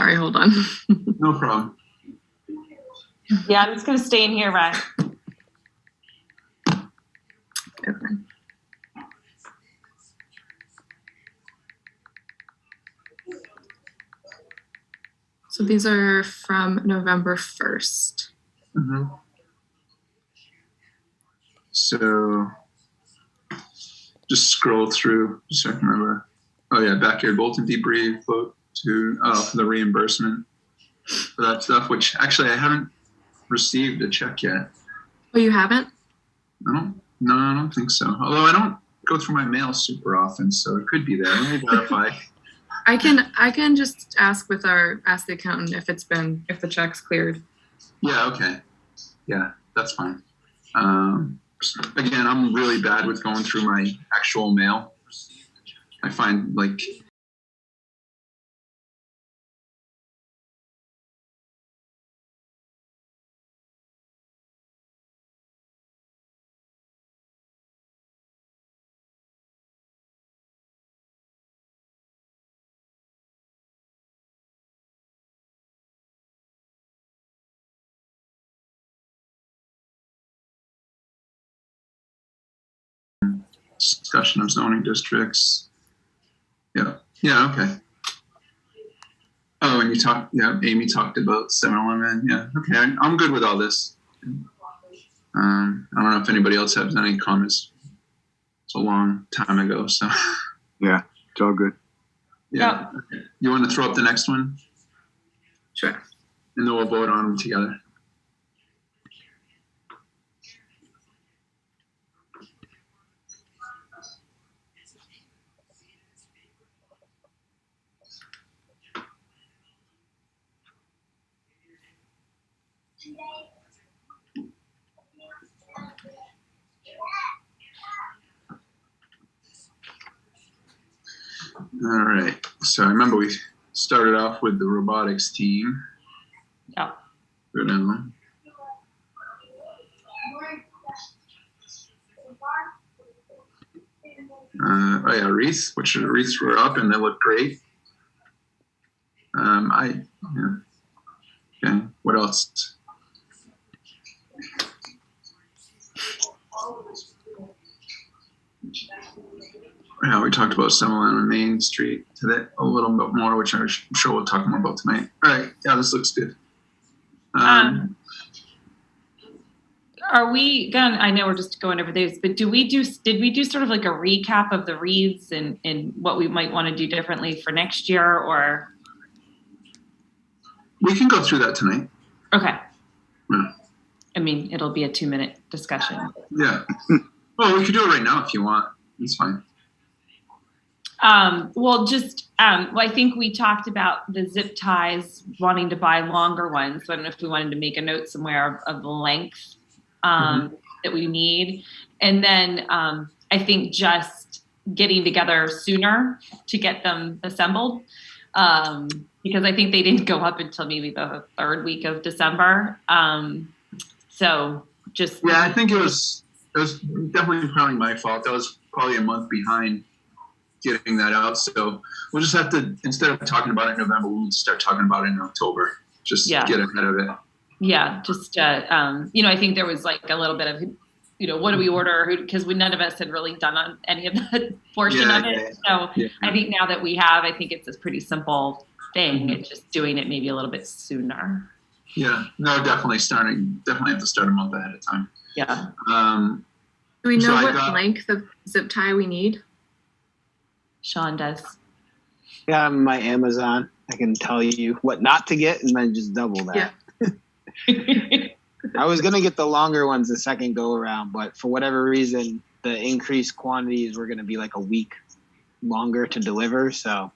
Sorry, hold on. No problem. Yeah, I'm just going to stay in here, Ryan. Okay. So these are from November 1st. Mm-hmm. So just scroll through just so I can remember. Oh yeah, backyard Bolton debris float to for the reimbursement for that stuff, which actually I haven't received a check yet. Oh, you haven't? No, I don't think so. Although I don't go through my mail super often, so it could be there. Let me verify. I can just ask the accountant if the check's cleared. Yeah, okay. Yeah, that's fine. Again, I'm really bad with going through my actual mail. I find like discussion of zoning districts. Yeah, okay. Oh, and Amy talked about 7-Eleven. Yeah, okay, I'm good with all this. I don't know if anybody else has any comments. It's a long time ago, so. Yeah, it's all good. Yeah. Okay. You want to throw up the next one? Sure. And then we'll vote on them together. All right. So I remember we started off with the robotics team. Yeah. Go down. Oh yeah, wreaths. Which the wreaths were up and they look great. Okay. What else? Yeah, we talked about 7-Eleven Main Street today a little bit more, which I'm sure we'll talk more about tonight. All right. Yeah, this looks good. Are we going? I know we're just going over these, but did we do sort of like a recap of the wreaths and what we might want to do differently for next year, or? We can go through that tonight. Okay. Yeah. I mean, it'll be a 2-minute discussion. Yeah. Well, we could do it right now if you want. It's fine. I think we talked about the zip ties wanting to buy longer ones. So I don't know if we wanted to make a note somewhere of the length that we need. And then I think just getting together sooner to get them assembled. Because I think they didn't go up until maybe the third week of December. So just. Yeah, I think it was definitely probably my fault. That was probably a month behind getting that out. So we'll just have to, instead of talking about it in November, we'll start talking about it in October. Just get ahead of it. Yeah, just, I think there was like a little bit of, what do we order? Because none of us had really done on any of that portion of it. So I think now that we have, I think it's a pretty simple thing. It's just doing it maybe a little bit sooner. Yeah, no, definitely have to start a month ahead of time. Yeah. Do we know what length of zip tie we need? Sean does. Yeah, my Amazon. I can tell you what not to get and then just double that. Yeah. I was going to get the longer ones the second go around, but for whatever reason, the increased quantities were going to be like a week longer to deliver. So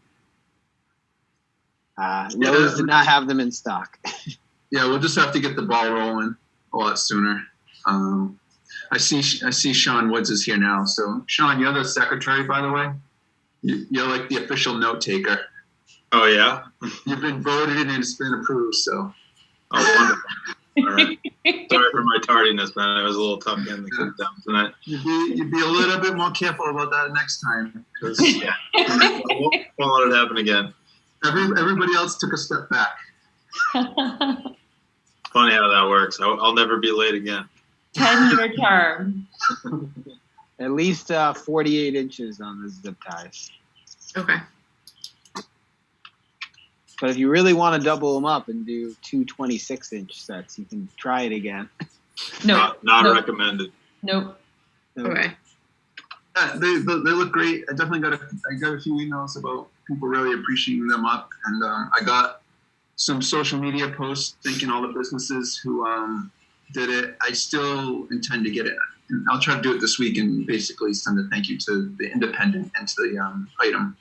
Lowe's did not have them in stock. Yeah, we'll just have to get the ball rolling a lot sooner. I see Sean Woods is here now. So Sean, you're the secretary, by the way. You're like the official note taker. Oh yeah. You've been voted and it's been approved. So. Oh, wonderful. All right. Sorry for my tardiness, man. It was a little tough getting the kids down tonight. You'd be a little bit more careful about that next time. Yeah. Won't let it happen again. Everybody else took a step back. Funny how that works. I'll never be late again. 10-year term. At least 48 inches on the zip ties. Okay. But if you really want to double them up and do 2 26-inch sets, you can try it again. No. Not Nope. recommended. Nope. Okay. They look great. I definitely got a few emails about people really appreciating them up, and I got some social media posts thanking all the businesses who did it. I still intend to get it. And I'll try to do it this week and basically send a thank you to the Independent and to the item,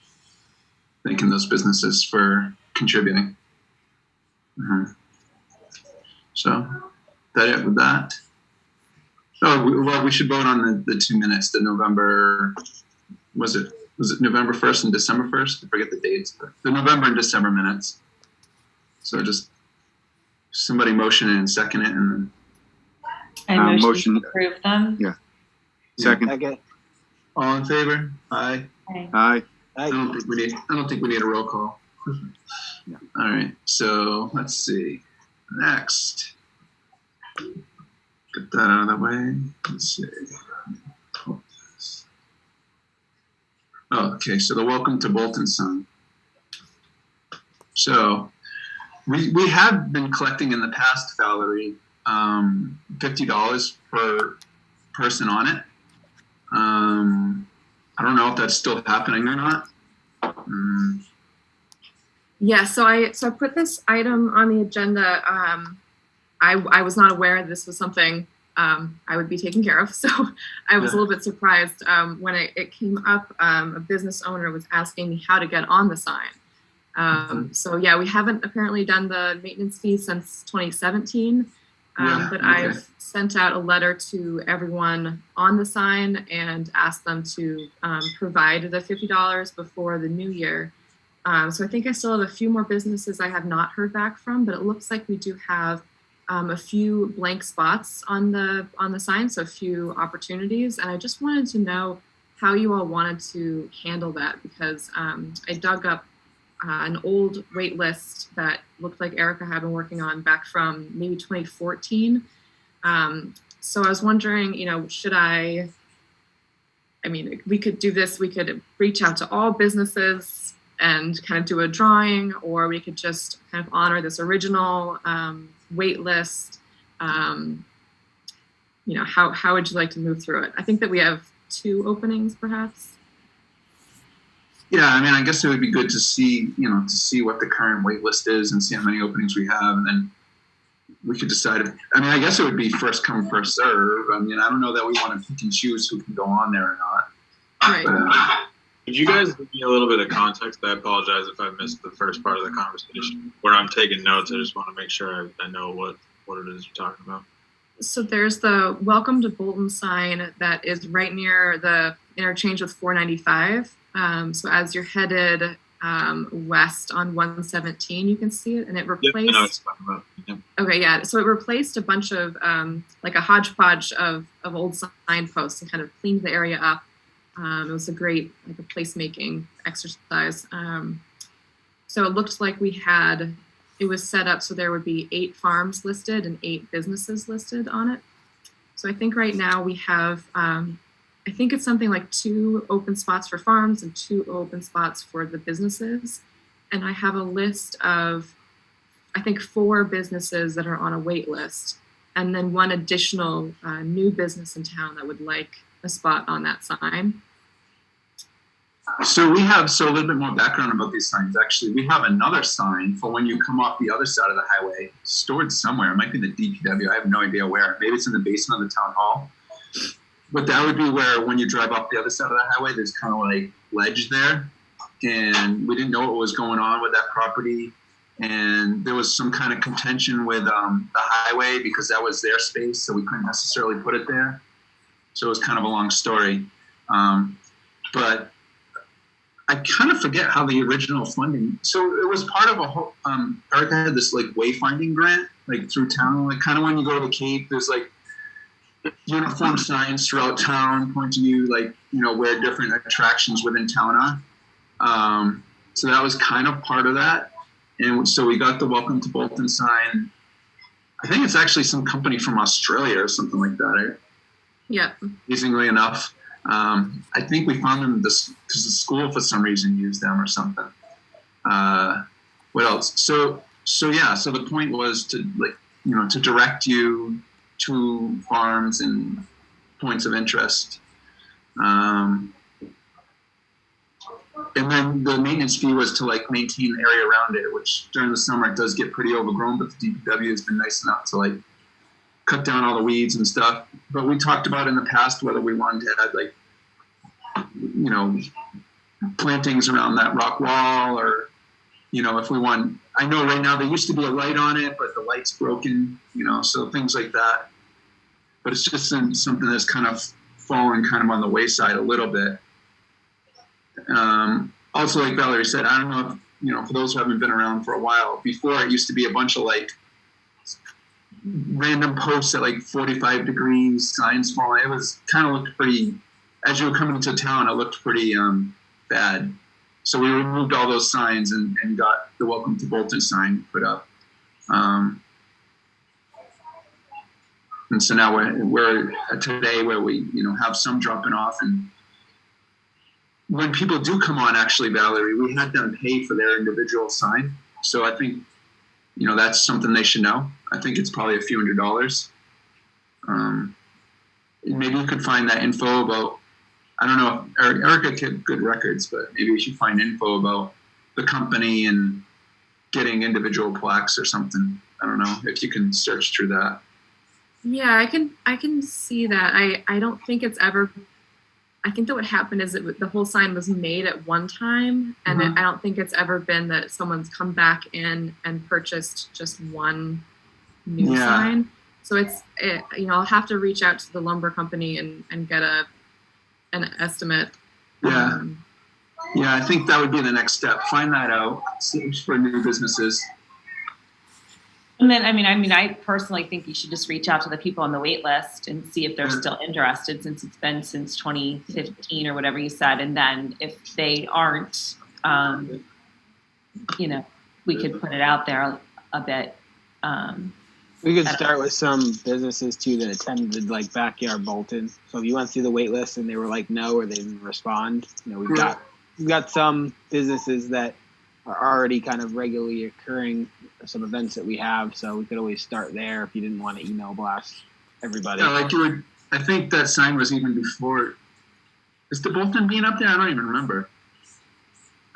thanking those businesses for contributing. Mm-hmm. So that it with that. Oh, we should vote on the 2 minutes. The November, was it November 1st and December 1st? I forget the dates, but the November and December minutes. So just somebody motion it and second it, and then I motion to approve them. Yeah. Second. Okay. all in favor? Aye. Okay. Aye. I don't think we need a roll call. No. All right. So let's see. Next. Get that out of the way. Let's see. Oh, okay. So the welcome to Bolton sign. So we have been collecting in the past, Valerie, $50 per person on it. I don't know if that's still happening or not. Yeah, so I put this item on the agenda. I was not aware this was something I would be taking care of, so I was a little bit surprised when it came up. A business owner was asking me how to get on the sign. So yeah, we haven't apparently done the maintenance fee since 2017, but I've sent out a letter to everyone on the sign and asked them to provide the $50 before the new year. So I think I still have a few more businesses I have not heard back from, but it looks like we do have a few blank spots on the sign, so a few opportunities. And I just wanted to know how you all wanted to handle that, because I dug up an old wait list that looked like Erica had been working on back from maybe 2014. So I was wondering, we could do this. We could reach out to all businesses and kind of do a drawing, or we could just kind of honor this original wait list. How would you like to move through it? I think that we have 2 openings, perhaps. Yeah, I guess it would be good to see, what the current wait list is and see how many openings we have, and then we could decide. I guess it would be first come, first serve. I don't know that we want to pick and choose who can go on there or not. Right. But, Could you guys give me a little bit of context? I apologize if I missed the first part of the conversation where I'm taking notes. I just want to make sure I know what it is you're talking about. So there's the Welcome to Bolton sign that is right near the interchange with 495. So as you're headed west on 117, you can see it, and it replaced. Yep, I know what you're talking about. Yep. Okay, yeah. So it replaced a bunch of like a hodgepodge of old signposts and kind of cleaned the area up. It was a great a placemaking exercise. So it looked like it was set up so there would be 8 farms listed and 8 businesses listed on it. So I think right now we have, I think it's something like 2 open spots for farms and 2 open spots for the businesses. And I have a list of, I think, 4 businesses that are on a wait list, and then 1 additional new business in town that would like a spot on that sign. So we have a little bit more background about these signs. Actually, we have another sign for when you come off the other side of the highway, stored somewhere. It might be the DPW. I have no idea where. Maybe it's in the basement of the town hall. But that would be where, when you drive off the other side of the highway, there's kind of like ledge there, and we didn't know what was going on with that property. And there was some kind of contention with the highway because that was their space, so we couldn't necessarily put it there. So it was kind of a long story. But I kind of forget how the original funding. So it was part of a whole. Erica had this like wayfinding grant, like through town. Like kind of when you go to the Cape, there's like uniform signs throughout town pointing you where different attractions within town are. So that was kind of part of that. And so we got the Welcome to Bolton sign. I think it's actually some company from Australia or something like that. Right? Yeah. Amazingly enough. I think we found them because the school for some reason used them or something. What else? So the point was to to direct you to farms and points of interest. And then the maintenance fee was to maintain the area around it, which during the summer it does get pretty overgrown, but the DPW has been nice enough to cut down all the weeds and stuff. But we talked about in the past whether we wanted to add plantings around that rock wall, or if we want. I know right now there used to be a light on it, but the light's broken. So things like that. But it's just something that's kind of fallen kind of on the wayside a little bit. Also, like Valerie said, I don't know if for those who haven't been around for a while, before it used to be a bunch of random posts at 45 degrees, signs falling. It was kind of looked pretty, as you were coming into town, it looked pretty bad. So we removed all those signs and got the Welcome to Bolton sign put up. And so now we're today where we have some dropping off, and when people do come on, actually, Valerie, we had them pay for their individual sign. So I think that's something they should know. I think it's probably a few $100s. Maybe you could find that info about. I don't know if Erica kept good records, but maybe you should find info about the company and getting individual plaques or something. I don't know if you can search through that. Yeah, I can see that. I don't think it's ever. I think that what happened is the whole sign was made at one time, and I don't think it's ever been that someone's come back in and purchased just one new sign. So I'll have to reach out to the lumber company and get an estimate. Yeah. Yeah, I think that would be the next step. Find that out for new businesses. And then, I personally think you should just reach out to the people on the wait list and see if they're still interested, since it's been since 2015 or whatever you said. And then if they aren't, we could put it out there a bit. We could start with some businesses too that attended Backyard Bolton. So if you went through the wait list and they were no, or they didn't respond, we've got some businesses that are already kind of regularly occurring, some events that we have. So we could always start there if you didn't want to email blast everybody. Yeah, I think that sign was even before. Is the Bolton being up there? I don't even remember.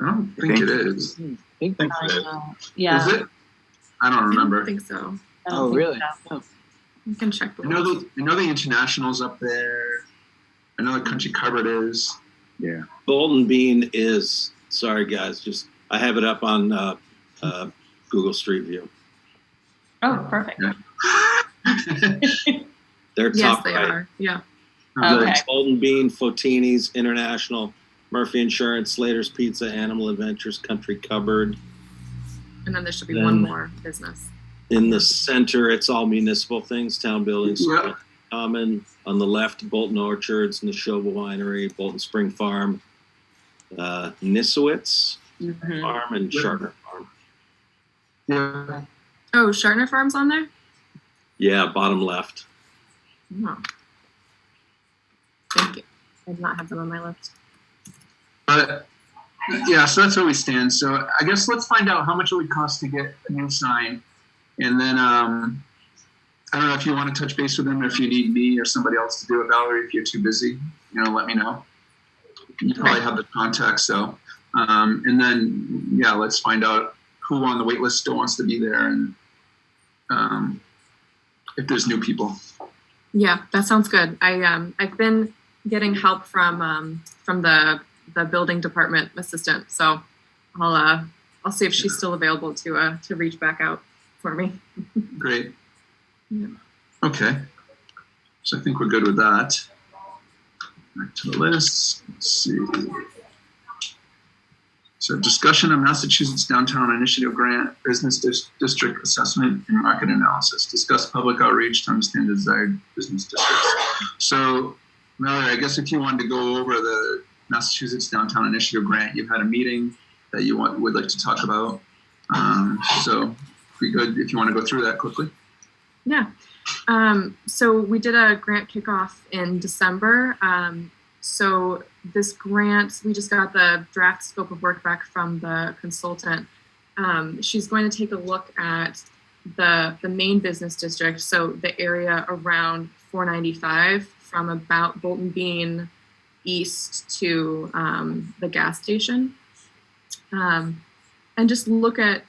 I don't think it is. I think so. Yeah. Is it? I don't remember. I don't think so. Oh, really? So. You can check the I know the International's up there. I know the Country Cupboard is. Yeah. Bolton Bean is, sorry guys, I have it up on Google Street View. Oh, perfect. Yeah. They're Yes, top they right. are. Yeah. Okay. Bolton Bean, Fotini's, International, Murphy Insurance, Slater's Pizza, Animal Adventures, Country Cupboard. And then there should be one more business. In the center, it's all municipal things, town buildings, Yeah. Common. On the left, Bolton Orchards, Neshoba Winery, Bolton Spring Farm, Nisowitz Farm, and Shartner Farm. Yeah. Oh, Shartner Farm's on there? Yeah, bottom left. Oh. Thank you. I did not have them on my list. But yeah, so that's where we stand. So I guess let's find out how much it would cost to get a new sign. And then I don't know if you want to touch base with them, or if you need me or somebody else to do it, Valerie. If you're too busy, let me know. You probably have the contacts, though. And then, let's find out who on the wait list still wants to be there, and if there's new people. Yeah, that sounds good. I've been getting help from the building department assistant, so I'll see if she's still available to reach back out for me. Great. Yeah. Okay. So I think we're good with that. Back to the list. Let's see. So discussion of Massachusetts Downtown Initiative Grant, Business District Assessment and Market Analysis. Discuss public outreach to understand desired business districts. So, Mallory, I guess if you wanted to go over the Massachusetts Downtown Initiative Grant, you've had a meeting. that you would like to talk about. So be good if you want to go through that quickly. Yeah. So we did a grant kickoff in December. So this grant, we just got the draft scope of work back from the consultant. She's going to take a look at the main business district, so the area around 495 from about Bolton Bean east to the gas station, and just look at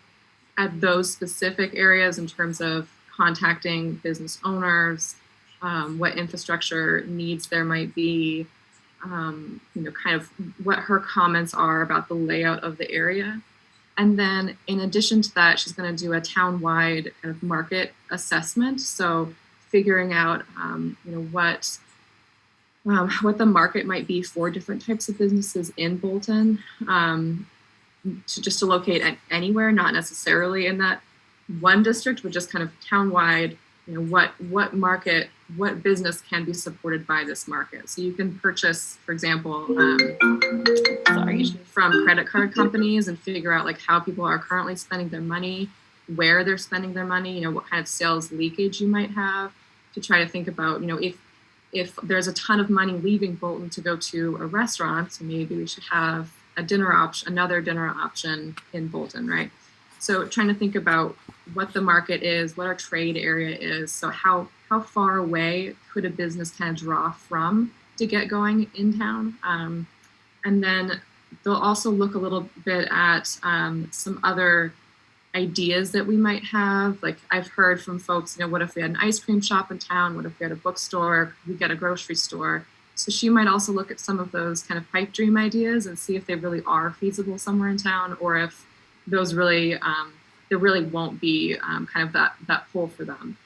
those specific areas in terms of contacting business owners, what infrastructure needs there might be, kind of what her comments are about the layout of the area. And then in addition to that, she's going to do a town-wide kind of market assessment. So figuring out, what the market might be for different types of businesses in Bolton, to locate anywhere, not necessarily in that one district, but just kind of town-wide, what market, what business can be supported by this market. So you can purchase, for example, from credit card companies and figure out like how people are currently spending their money, where they're spending their money, what kind of sales leakage you might have, to try to think about, if there's a ton of money leaving Bolton to go to a restaurant, so maybe we should have another dinner option in Bolton, right? So trying to think about what the market is, what our trade area is. So how far away could a business kind of draw from to get going in town? And then they'll also look a little bit at some other ideas that we might have. Like I've heard from folks, what if we had an ice cream shop in town? What if we had a bookstore? Could we get a grocery store? So she might also look at some of those kind of pipe dream ideas and see if they really are feasible somewhere in town, or if those really, there really won't be kind of that pull for them.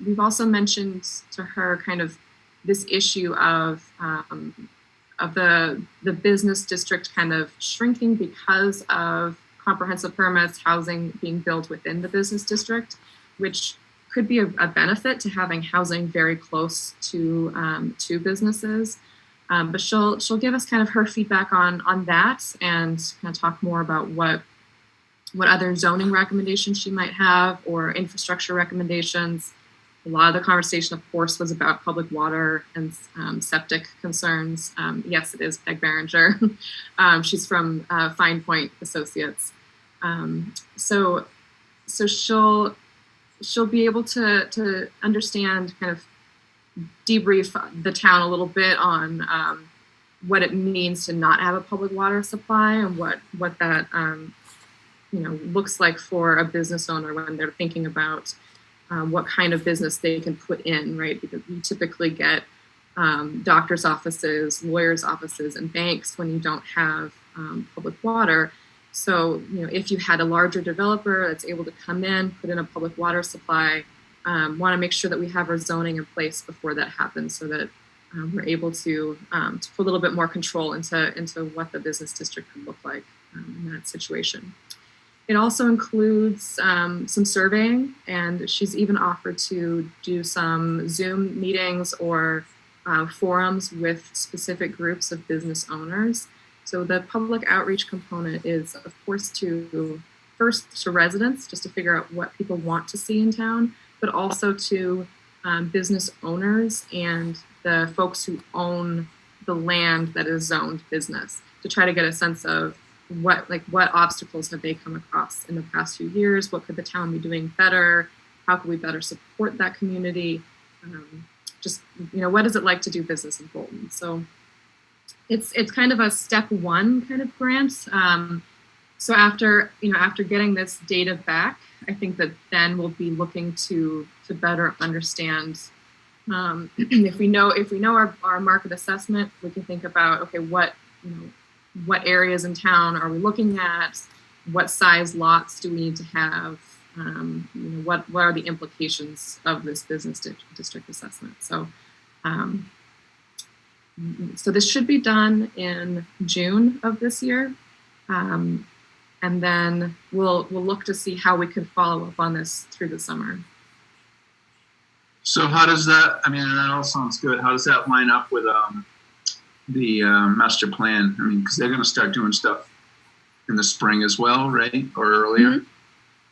We've also mentioned to her kind of this issue of the business district kind of shrinking because of comprehensive permits, housing being built within the business district, which could be a benefit to having housing very close to businesses. But she'll give us kind of her feedback on that, and kind of talk more about what other zoning recommendations she might have, or infrastructure recommendations. A lot of the conversation, of course, was about public water and septic concerns. Yes, it is Peg Barringer. She's from Fine Point Associates. So she'll be able to understand, kind of debrief the town a little bit on what it means to not have a public water supply, and what that looks like for a business owner when they're thinking about what kind of business they can put in, right? Because you typically get doctors' offices, lawyers' offices, and banks when you don't have public water. So, if you had a larger developer that's able to come in, put in a public water supply, want to make sure that we have our zoning in place before that happens, so that we're able to put a little bit more control into what the business district could look like in that situation. It also includes some surveying, and she's even offered to do some Zoom meetings or forums with specific groups of business owners. So the public outreach component is, of course, first to residents, just to figure out what people want to see in town, but also to business owners and the folks who own the land that is zoned business, to try to get a sense of what obstacles have they come across in the past few years? What could the town be doing better? How could we better support that community? What is it like to do business in Bolton? So it's kind of a step one kind of grant. So after getting this data back, I think that then we'll be looking to better understand. If we know our market assessment, we can think about, okay, what areas in town are we looking at? What size lots do we need to have? What are the implications of this business district assessment? So, so this should be done in June of this year, and then we'll look to see how we can follow up on this through the summer. So how does that? That all sounds good. How does that line up with the master plan? Because they're going to start doing stuff in the spring as well, right? Or earlier? Mm-hmm.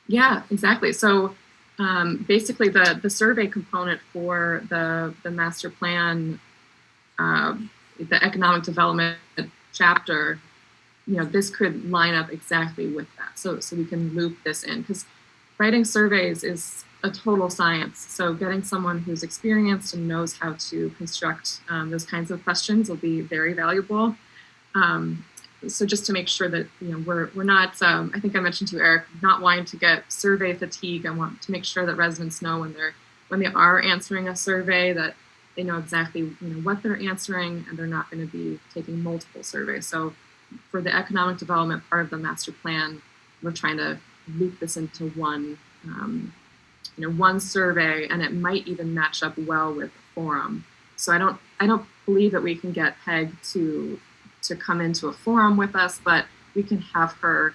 Yeah, exactly. So basically the survey component for the master plan, the economic development chapter, this could line up exactly with that. So we can loop this in, because writing surveys is a total science. So getting someone who's experienced and knows how to construct those kinds of questions will be very valuable. So just to make sure that we're not, I think I mentioned to Eric, not wanting to get survey fatigue. I want to make sure that residents know when they are answering a survey that they know exactly what they're answering, and they're not going to be taking multiple surveys. So for the economic development part of the master plan, we're trying to loop this into one survey, and it might even match up well with the forum. So I don't believe that we can get Peg to come into a forum with us, but we can have her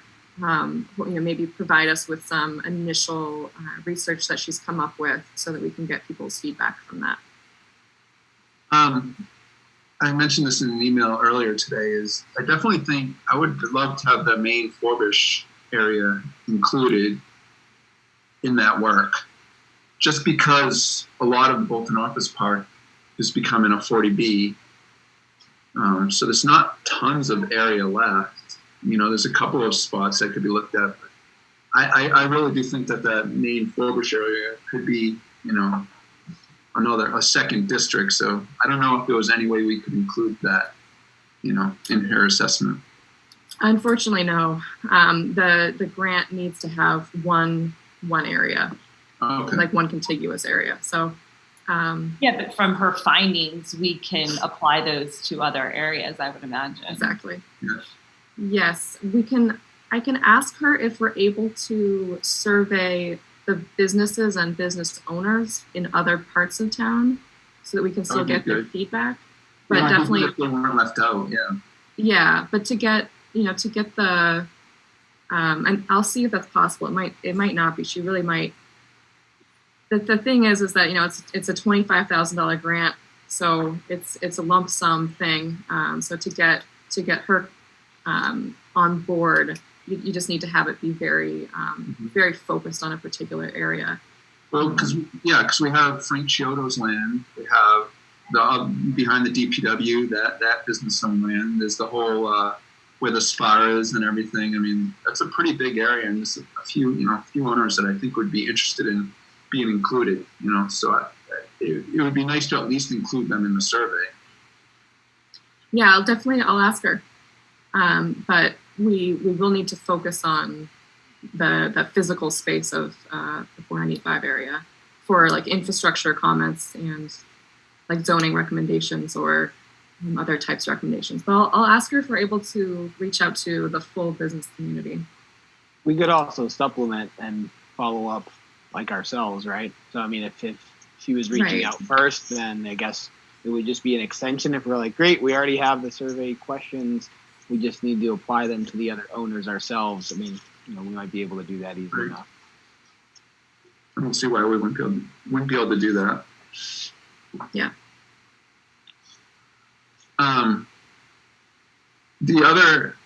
maybe provide us with some initial research that she's come up with, so that we can get people's feedback from that. I mentioned this in an email earlier today, is I definitely think I would love to have the main Forbush area included in that work, just because a lot of Bolton Office Park is becoming a 40B. So there's not tons of area left. There's a couple of spots that could be looked at. But I really do think that main Forbush area could be, a second district. So I don't know if there was any way we could include that, in her assessment. Unfortunately, no. The grant needs to have one area, okay. Like one contiguous area. So. But from her findings, we can apply those to other areas, I would imagine. Exactly. Yes. Yes, we can. I can ask her if we're able to survey the businesses and business owners in other parts of town, so that we can still get their feedback. But definitely, if they weren't left out, yeah. Yeah, but to get the, and I'll see if that's possible. It might not be. She really might. The thing is that it's a $25,000 grant, so it's a lump sum thing. So to get her on board, you just need to have it be very very focused on a particular area. Well, because we have Frank Chiodo's land, we have the behind the DPW that business owned land. There's the whole where the spa is and everything. I mean, that's a pretty big area, and there's a few owners that I think would be interested in being included, so it would be nice to at least include them in the survey. Yeah, I'll ask her. But we will need to focus on the physical space of the 495 area for like infrastructure comments and like zoning recommendations or other types of recommendations. But I'll ask her if we're able to reach out to the full business community. We could also supplement and follow up like ourselves, right? So I mean, if she was reaching out first, then I guess it would just be an extension. If we're like, great, we already have the survey questions, we just need to apply them to the other owners ourselves. I mean, we might be able to do that easily enough. I don't see why we wouldn't be able to do that. Yeah. The other,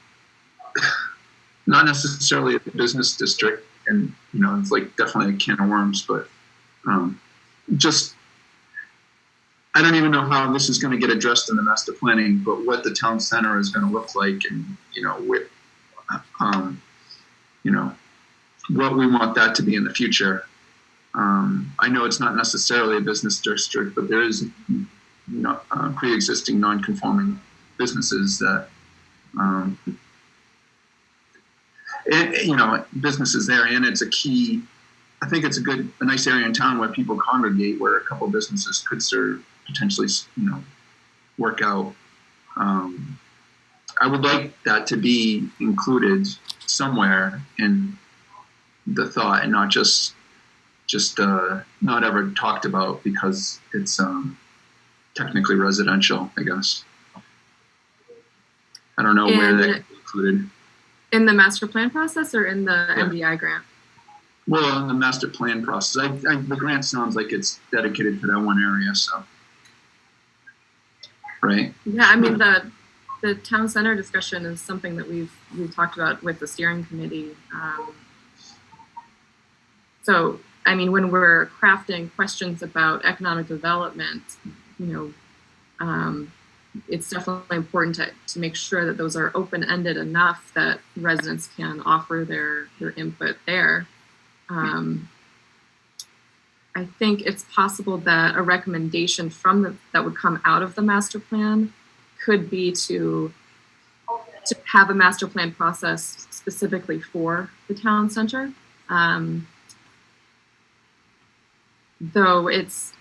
not necessarily a business district, and it's like definitely a can of worms, but just I don't even know how this is going to get addressed in the master planning, but what the town center is going to look like, and what we want that to be in the future. I know it's not necessarily a business district, but there is pre-existing non-conforming businesses that businesses there, and it's a key. I think it's a nice area in town where people congregate, where a couple of businesses could potentially work out. I would like that to be included somewhere in the thought, and not just not ever talked about because it's technically residential, I guess. I don't know where that could be included. In the master plan process or in the MDI grant? Well, in the master plan process. The grant sounds like it's dedicated to that one area, so. Right? Yeah, I mean, the town center discussion is something that we've talked about with the steering committee. So, I mean, when we're crafting questions about economic development, it's definitely important to make sure that those are open-ended enough that residents can offer their input there. I think it's possible that a recommendation that would come out of the master plan could be to have a master plan process specifically for the town center. Though it's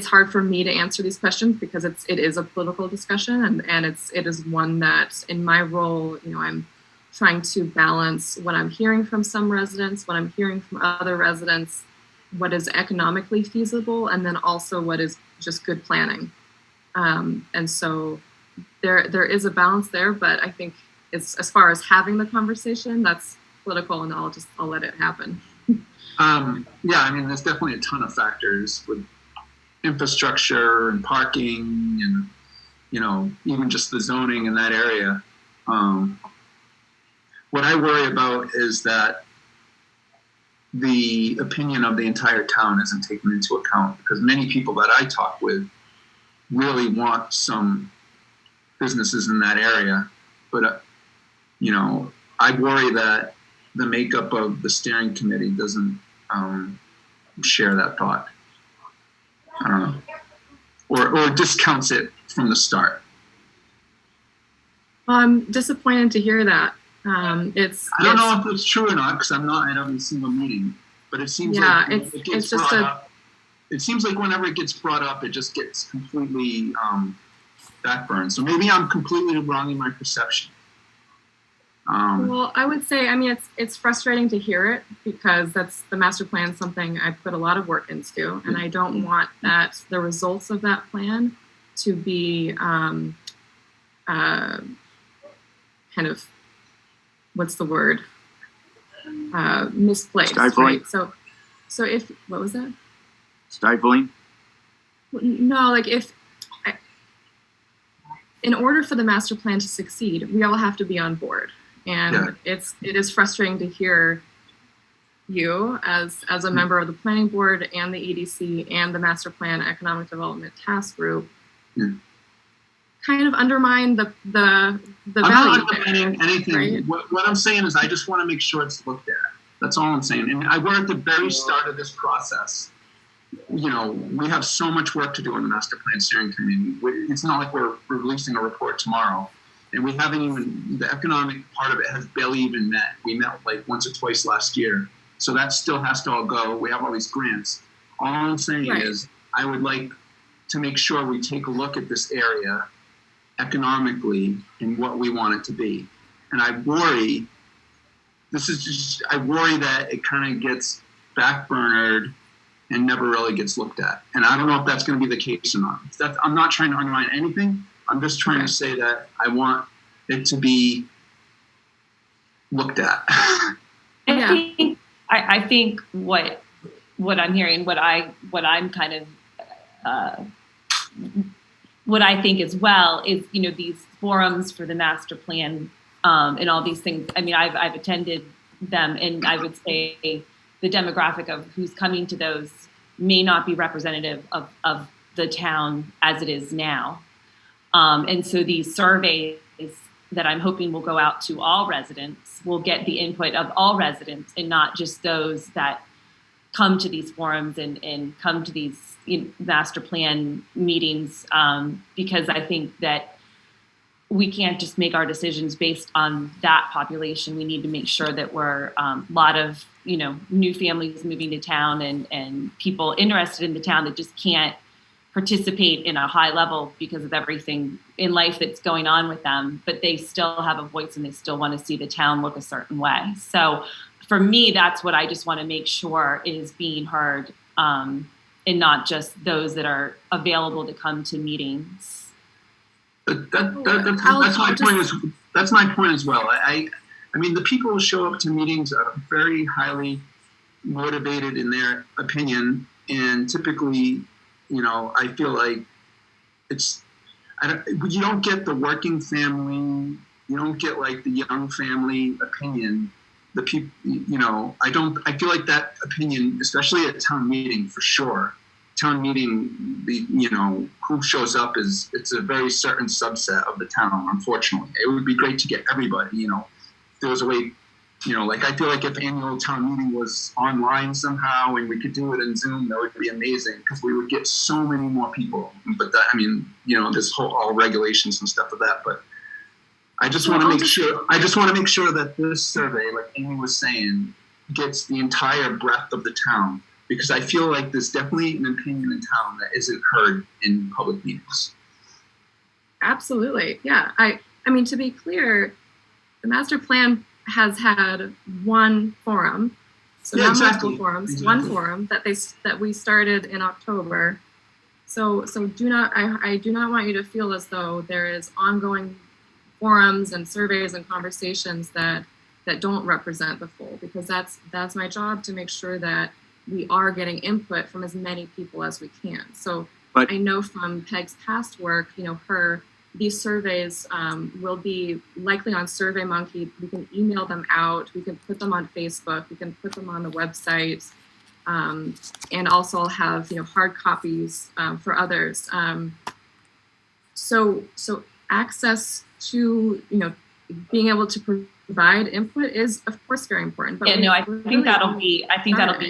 hard for me to answer these questions because it is a political discussion, and it is one that in my role, I'm trying to balance what I'm hearing from some residents, what I'm hearing from other residents, what is economically feasible, and then also what is just good planning. And so there is a balance there, but I think it's, as far as having the conversation, that's political, and I'll let it happen. Yeah, I mean, there's definitely a ton of factors with infrastructure and parking and, even just the zoning in that area. What I worry about is that the opinion of the entire town isn't taken into account, because many people that I talk with really want some businesses in that area. But, I worry that the makeup of the steering committee doesn't share that thought. I don't know. Or discounts it from the start. Well, I'm disappointed to hear that. I don't know if it's true or not, because I'm not at every single meeting. But it seems like it gets brought up. It seems like whenever it gets brought up, it just gets completely backburned. So maybe I'm completely wrong in my perception. Well, I would say, I mean, it's frustrating to hear it, because that's the master plan, something I put a lot of work into, and I don't want the results of that plan to be kind of, what's the word? Misplaced. Stifling. Right? So if, what was that? Stifling? No, like in order for the master plan to succeed, we all have to be on board. And it is frustrating to hear you as a member of the planning board and the EDC and the master plan economic development task group kind of undermine the value. I'm not undermining anything. Right? What I'm saying is I just want to make sure it's looked at. That's all I'm saying. And we're at the very start of this process. We have so much work to do in the master plan steering committee. It's not like we're releasing a report tomorrow. And we haven't even, the economic part of it has barely even met. We met like once or twice last year. So that still has to all go. We have all these grants. All I'm saying is I would like to make sure we take a look at this area economically and what we want it to be. And I worry that it kind of gets backburnered and never really gets looked at. And I don't know if that's going to be the case or not. I'm not trying to undermine anything. I'm just trying to say that I want it to be looked at. I think what I'm hearing, what I'm kind of what I think as well is, these forums for the master plan and all these things. I mean, I've attended them, and I would say the demographic of who's coming to those may not be representative of the town as it is now. And so these surveys that I'm hoping will go out to all residents will get the input of all residents, and not just those that come to these forums and come to these master plan meetings, because I think that we can't just make our decisions based on that population. We need to make sure that we're a lot of new families moving to town and people interested in the town that just can't participate in a high level because of everything in life that's going on with them, but they still have a voice and they still want to see the town look a certain way. So for me, that's what I just want to make sure is being heard, and not just those that are available to come to meetings. That's my point as well. I mean, the people who show up to meetings are very highly motivated in their opinion, and typically, I feel like you don't get the working family, you don't get like the young family opinion. The people, I feel like that opinion, especially at town meeting for sure. Town meeting, who shows up it's a very certain subset of the town, unfortunately. It would be great to get everybody, if there was a way, I feel like if annual town meeting was online somehow and we could do it in Zoom, that would be amazing because we would get so many more people. But there's all regulations and stuff of that, but I just want to make sure that this survey, like Amy was saying, gets the entire breadth of the town, because I feel like there's definitely an opinion in town that isn't heard in public meetings. Absolutely. Yeah. I mean, to be clear, the master plan has had one forum. So not multiple forums, one forum that we started in October. So I do not want you to feel as though there is ongoing forums and surveys and conversations that don't represent the full, because that's my job, to make sure that we are getting input from as many people as we can. So I know from Peg's past work, these surveys will be likely on SurveyMonkey. We can email them out. We can put them on Facebook. We can put them on the website, and also have hard copies for others. So access to being able to provide input is of course very important. But I think that'll be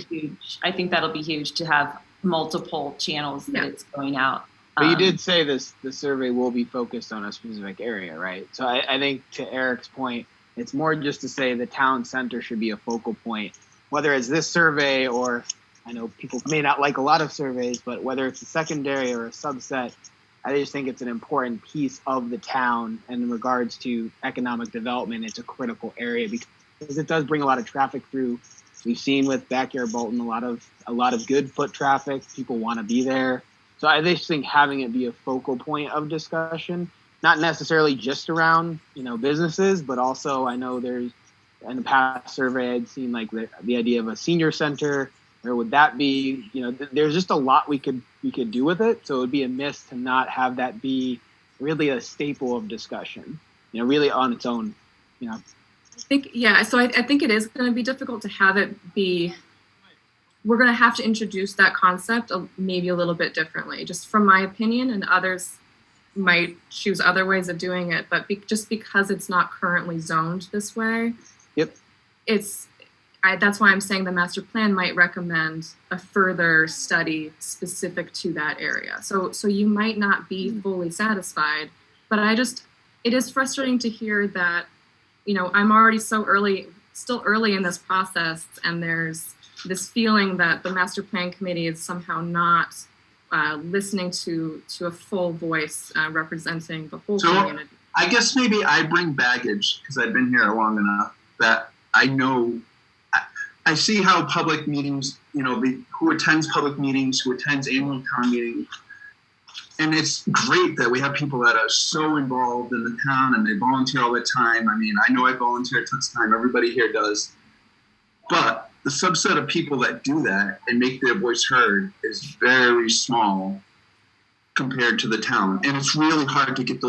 huge. I think that'll be huge to have multiple channels that it's going out. But you did say the survey will be focused on a specific area, right? So I think to Eric's point, it's more just to say the town center should be a focal point, whether it's this survey or, I know people may not like a lot of surveys, but whether it's a secondary or a subset, I just think it's an important piece of the town. And in regards to economic development, it's a critical area because it does bring a lot of traffic through. We've seen with Backyard Bolton a lot of good foot traffic. People want to be there. So I just think having it be a focal point of discussion, not necessarily just around, businesses, but also I know there's, in the past survey, I'd seen like the idea of a senior center. Or would that be, there's just a lot we could do with it. So it would be a miss to not have that be really a staple of discussion, really on its own, I think, so I think it is going to be difficult to have it be, we're going to have to introduce that concept maybe a little bit differently, just from my opinion, and others might choose other ways of doing it. But just because it's not currently zoned this way, that's why I'm saying the master plan might recommend a further study specific to that area. So you might not be fully satisfied, but it is frustrating to hear that, I'm already still early in this process, and there's this feeling that the master plan committee is somehow not listening to a full voice representing the whole community. I guess maybe I bring baggage because I've been here long enough that I know. I see how public meetings, who attends public meetings, who attends annual town meeting, and it's great that we have people that are so involved in the town and they volunteer all the time. I mean, I know I volunteer tons of time. Everybody here does. But the subset of people that do that and make their voice heard is very small compared to the town. And it's really hard to get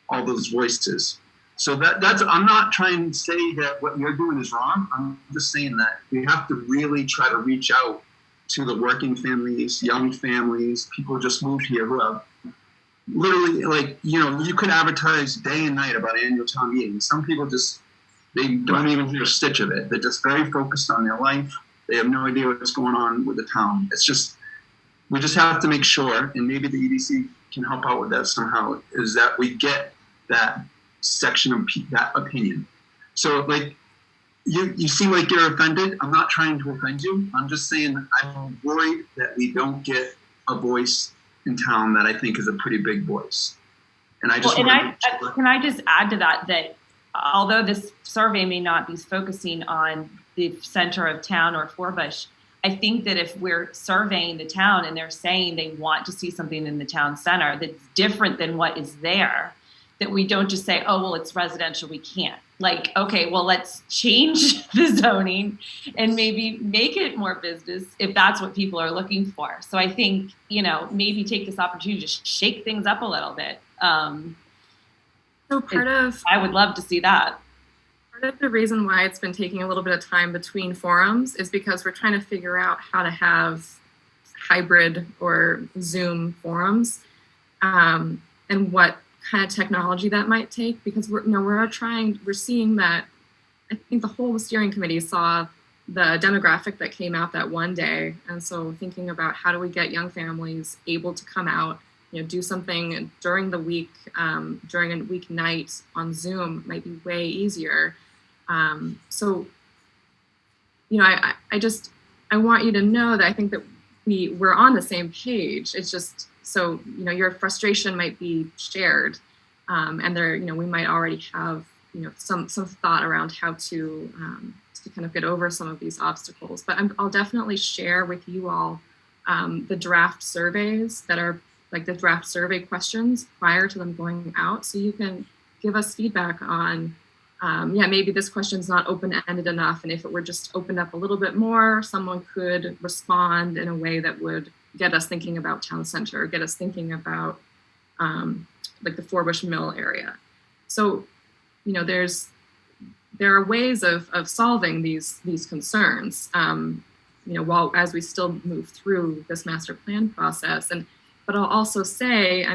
all those voices. So that's, I'm not trying to say that what you're doing is wrong. I'm just saying that we have to really try to reach out to the working families, young families, people who just moved here who have literally, you could advertise day and night about annual town meetings. Some people they don't even hear a stitch of it. They're just very focused on their life. They have no idea what's going on with the town. We just have to make sure, and maybe the EDC can help out with that somehow, is that we get that section of that opinion. So you seem like you're offended. I'm not trying to offend you. I'm just saying I'm worried that we don't get a voice in town that I think is a pretty big voice. And I just can I just add to that although this survey may not be focusing on the center of town or Forbush, I think that if we're surveying the town and they're saying they want to see something in the town center that's different than what is there, that we don't just say, oh, well, it's residential, we can't. Okay, well, let's change the zoning and maybe make it more business if that's what people are looking for. So I think, maybe take this opportunity to shake things up a little bit So I would love to see that. Part of the reason why it's been taking a little bit of time between forums is because we're trying to figure out how to have hybrid or Zoom forums, and what kind of technology that might take. Because we're seeing that. I think the whole steering committee saw the demographic that came out that one day, and so thinking about how do we get young families able to come out, do something during the week, during a weeknight on Zoom might be way easier. So, I want you to know that I think that we're on the same page. It's just, so, your frustration might be shared, and there, we might already have, some thought around how to kind of get over some of these obstacles. But I'll definitely share with you all the draft surveys that are like the draft survey questions prior to them going out, so you can give us feedback on, maybe this question's not open-ended enough, and if it were just opened up a little bit more, someone could respond in a way that would get us thinking about town center, get us thinking about like the Forbush Mill area. So, there are ways of solving these concerns, while as we still move through this master plan process. But I'll also say,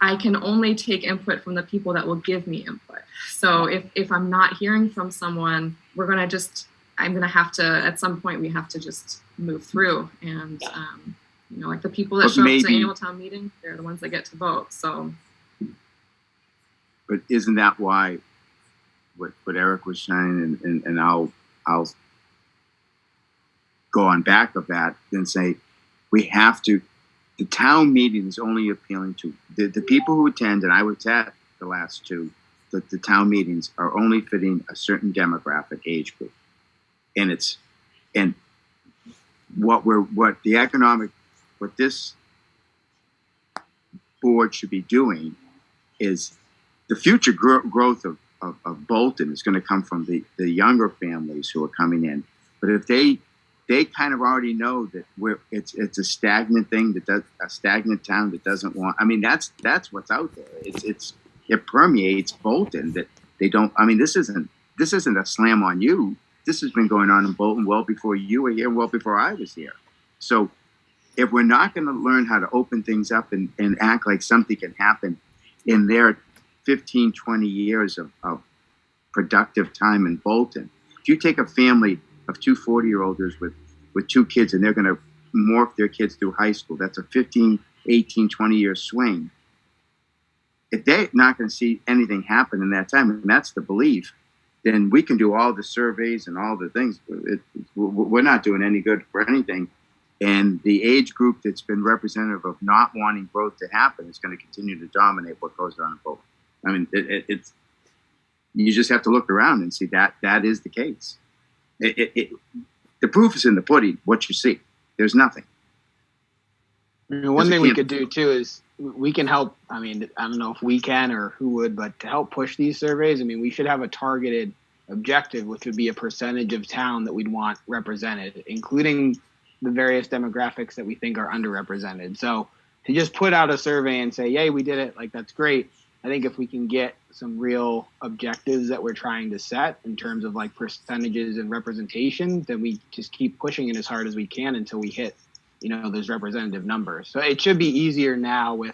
I can only take input from the people that will give me input. So if I'm not hearing from someone, I'm gonna have to, at some point, we have to just move through. And like the people that show up to the annual town meeting, they're the ones that get to vote. So. But isn't that why what Eric was saying, and I'll go on back of that and say we have to. The town meeting is only appealing to the people who attend, and I was at the last two. The town meetings are only fitting a certain demographic age group, and what this board should be doing is the future growth of Bolton is going to come from the younger families who are coming in. But if they kind of already know that it's a stagnant thing, a stagnant town that doesn't want. That's what's out there. It permeates Bolton that they don't. This isn't a slam on you. This has been going on in Bolton well before you were here, well before I was here. So if we're not going to learn how to open things up and act like something can happen in their 15, 20 years of productive time in Bolton, if you take a family of two 40-year-olds with two kids and they're going to morph their kids through high school, that's a 15, 18, 20-year swing. If they're not going to see anything happen in that time, and that's the belief, then we can do all the surveys and all the things. We're not doing any good for anything. And the age group that's been representative of not wanting growth to happen is going to continue to dominate what goes on in Bolton. It's you just have to look around and see that is the case. The proof is in the pudding. What you see, there's nothing. One thing we could do too is we can help. I don't know if we can or who would, but to help push these surveys, we should have a targeted objective, which would be a percentage of town that we'd want represented, including the various demographics that we think are underrepresented. So to just put out a survey and say, yay, we did it, like that's great. I think if we can get some real objectives that we're trying to set in terms of like percentages and representation, then we just keep pushing it as hard as we can until we hit, those representative numbers. So it should be easier now with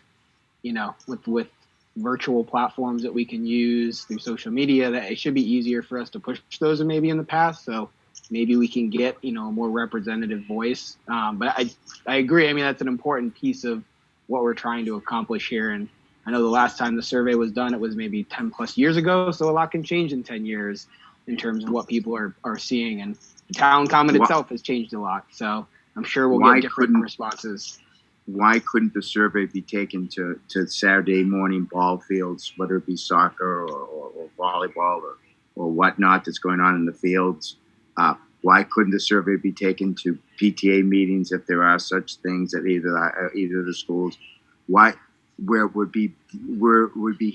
virtual platforms that we can use through social media, that it should be easier for us to push those than maybe in the past. So maybe we can get, a more representative voice. But I agree. That's an important piece of what we're trying to accomplish here. And I know the last time the survey was done, it was maybe 10 plus years ago. So a lot can change in 10 years in terms of what people are seeing. And the town common itself has changed a lot. So I'm sure we'll get different responses. Why couldn't the survey be taken to Saturday morning ball fields, whether it be soccer or volleyball or whatnot that's going on in the fields? Why couldn't the survey be taken to PTA meetings if there are such things at either of the schools? Where would be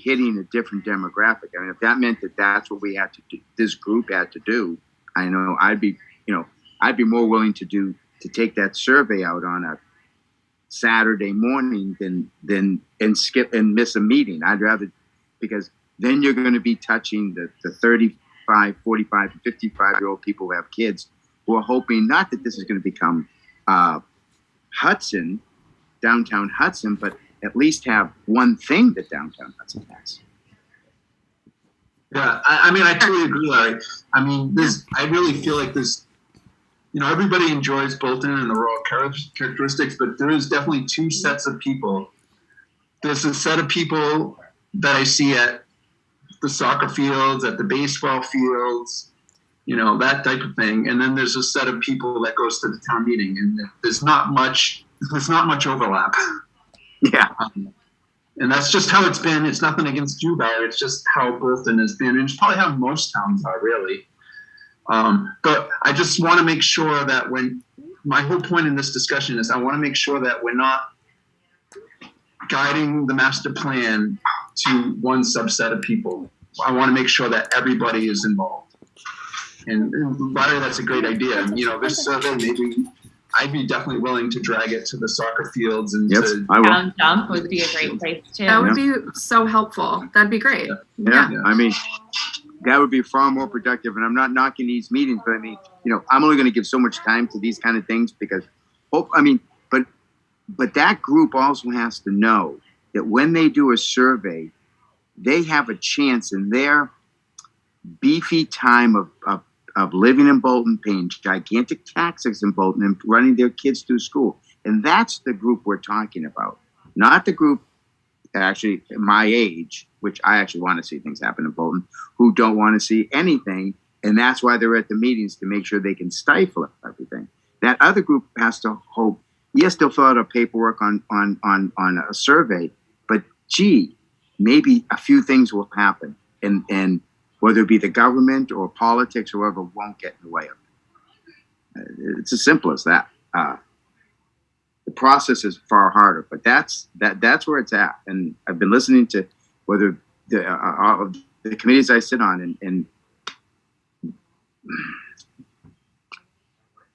hitting a different demographic? If that meant that's what we had to do, this group had to do, I know I'd be more willing to take that survey out on a Saturday morning and skip and miss a meeting. I'd rather, because then you're going to be touching the 35, 45, 55-year-old people who have kids who are hoping not that this is going to become Hudson, downtown Hudson, but at least have one thing that downtown Hudson has. Yeah, I mean, I totally agree, Larry. I mean, I really feel like this, everybody enjoys Bolton and the rural characteristics, but there is definitely two sets of people. There's a set of people that I see at the soccer fields, at the baseball fields, that type of thing. And then there's a set of people that goes to the town meeting, and there's not much overlap. Yeah. And that's just how it's been. It's nothing against you, Larry. It's just how Bolton has been. And it's probably how most towns are, really. But I just want to make sure that my whole point in this discussion is I want to make sure that we're not guiding the master plan to one subset of people. I want to make sure that everybody is involved. And Larry, that's a great idea. This survey, maybe I'd be definitely willing to drag it to the soccer fields and Town dump would be a great place too. That would be so helpful. That'd be great. Yeah. I mean, that would be far more productive. And I'm not knocking these meetings, but I mean, I'm only going to give so much time to these kind of things because, but that group also has to know that when they do a survey, they have a chance in their beefy time of living in Bolton, paying gigantic taxes in Bolton and running their kids through school. And that's the group we're talking about, not the group actually my age, which I actually want to see things happen in Bolton, who don't want to see anything. And that's why they're at the meetings, to make sure they can stifle everything. That other group has to hope, yes, they'll fill out a paperwork on a survey, but gee, maybe a few things will happen. And whether it be the government or politics or whoever won't get in the way of it. It's as simple as that. The process is far harder, but that's where it's at. And I've been listening to whether the committees I sit on, and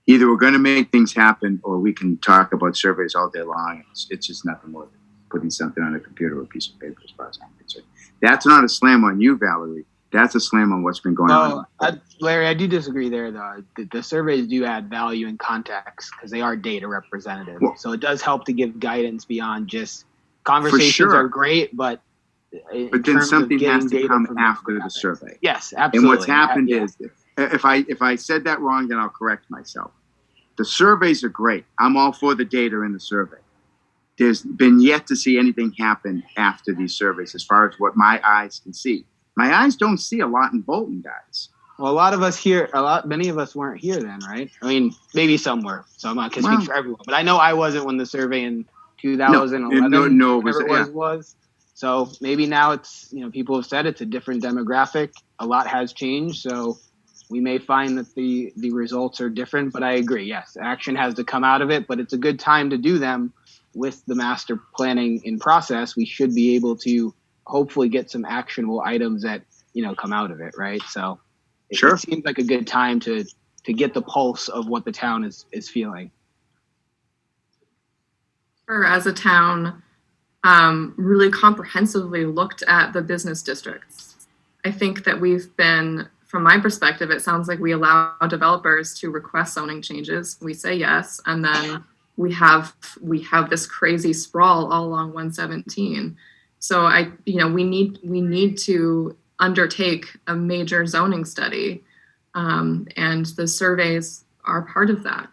either we're going to make things happen or we can talk about surveys all day long. It's just nothing more than putting something on a computer or a piece of paper, as far as I'm concerned. That's not a slam on you, Valerie. That's a slam on what's been going on. Larry, I do disagree there, though. The surveys do add value and context because they are data representative. Well, so it does help to give guidance beyond just conversations are great, but then something has to come after the survey. Yes, absolutely. And what's happened is, if I said that wrong, then I'll correct myself. The surveys are great. I'm all for the data in the survey. There's been yet to see anything happen after these surveys as far as what my eyes can see. My eyes don't see a lot in Bolton, guys. Well, many of us weren't here then, right? I mean, maybe some were, so I'm not going to speak for everyone. But I know I wasn't when the survey in 2011 was. So maybe now it's, people have said it's a different demographic. A lot has changed, so we may find that the results are different. But I agree, yes, action has to come out of it, but it's a good time to do them with the master planning in process. We should be able to hopefully get some actionable items that, come out of it, right? So it seems like a good time to get the pulse of what the town is feeling. As a town, really comprehensively looked at the business districts. I think that we've been, from my perspective, it sounds like we allow developers to request zoning changes. We say yes, and then we have this crazy sprawl all along 117. So we need to undertake a major zoning study, and the surveys are part of that.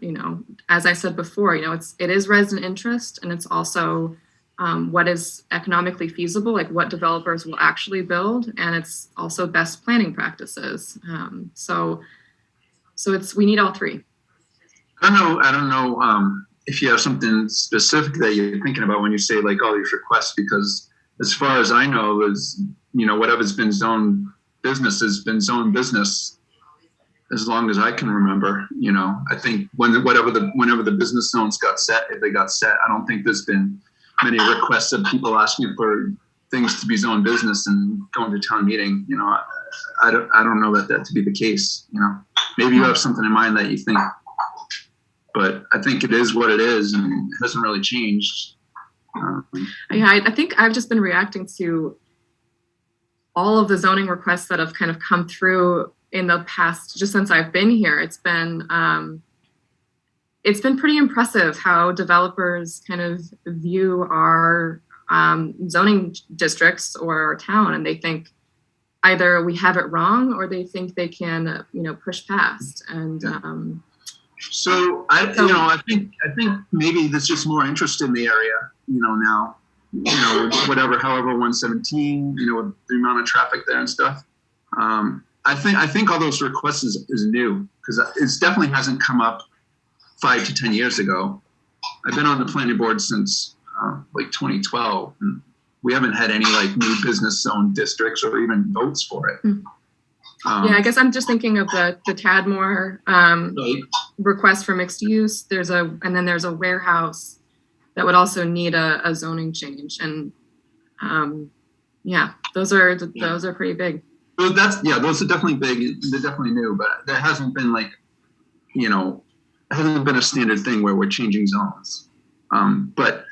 As I said before, it is resident interest, and it's also what is economically feasible, like what developers will actually build, and it's also best planning practices. So we need all three. I don't know if you have something specific that you're thinking about when you say like all these requests, because as far as I know, is whatever's been zoned business has been zoned business as long as I can remember. I think whenever the business zones got set, if they got set, I don't think there's been many requests of people asking for things to be zoned business and going to town meeting. I don't know that to be the case. Maybe you have something in mind that you think. but I think it is what it is, and it hasn't really changed. Yeah, I think I've just been reacting to all of the zoning requests that have kind of come through in the past, just since I've been here. It's been pretty impressive how developers kind of view our zoning districts or our town, and they think either we have it wrong or they think they can, push past. And so I think maybe there's just more interest in the area, now, however 117, with the amount of traffic there and stuff. I think all those requests is new, because it definitely hasn't come up 5 to 10 years ago. I've been on the planning board since 2012, and we haven't had any new business zone districts or even votes for it. Yeah, I guess I'm just thinking of the Tadmore request for mixed use. And then there's a warehouse that would also need a zoning change, and those are pretty big. So those are definitely big. They're definitely new, but there hasn't been it hasn't been a standard thing where we're changing zones. But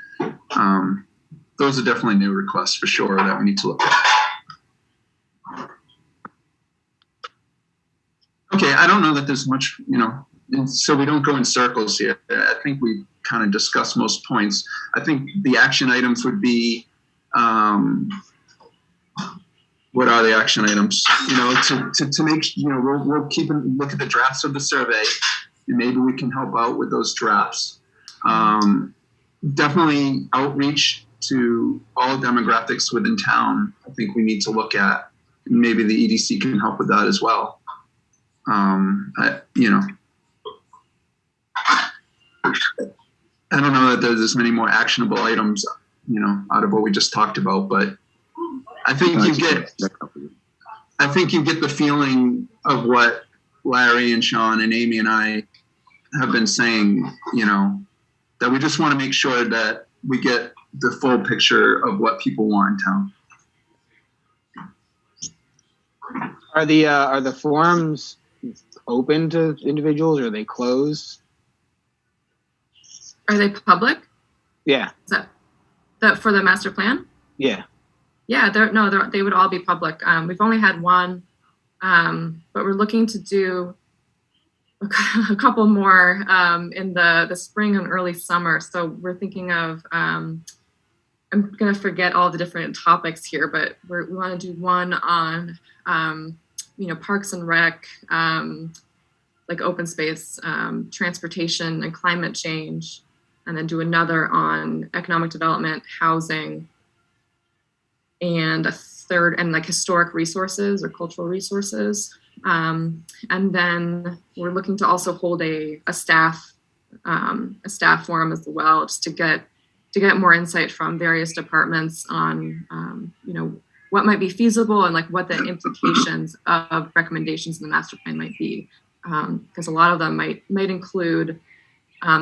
those are definitely new requests for sure that we need to look at. Okay, I don't know that there's much, so we don't go in circles here. I think we kind of discussed most points. I think the action items would be, what are the action items? To make, we'll keep a look at the drafts of the survey, and maybe we can help out with those drafts. Definitely outreach to all demographics within town. I think we need to look at. Maybe the EDC can help with that as well. I don't know that there's as many more actionable items, out of what we just talked about, but I think you get the feeling of what Larry and Sean and Amy and I have been saying, that we just want to make sure that we get the full picture of what people want in town. Are the forums open to individuals, or are they closed? Are they public? Yeah. Is that for the master plan? Yeah. Yeah, they would all be public. We've only had one, but we're looking to do a couple more in the spring and early summer. So we're thinking of, I'm going to forget all the different topics here, but we want to do one on, parks and rec, open space, transportation and climate change, and then do another on economic development, housing, and a third, and historic resources or cultural resources. And then we're looking to also hold a staff forum as well, just to get more insight from various departments on, what might be feasible and what the implications of recommendations in the master plan might be. Because a lot of them might include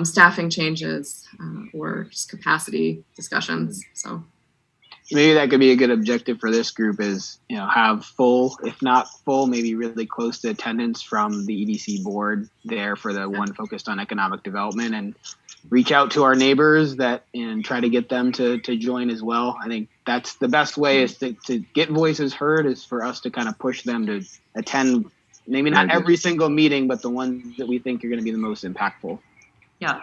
staffing changes or just capacity discussions. So maybe that could be a good objective for this group is, have full, if not full, maybe really close to attendance from the EDC board there for the one focused on economic development, and reach out to our neighbors and try to get them to join as well. I think that's the best way is to get voices heard, is for us to kind of push them to attend, maybe not every single meeting, but the ones that we think are going to be the most impactful. Yeah.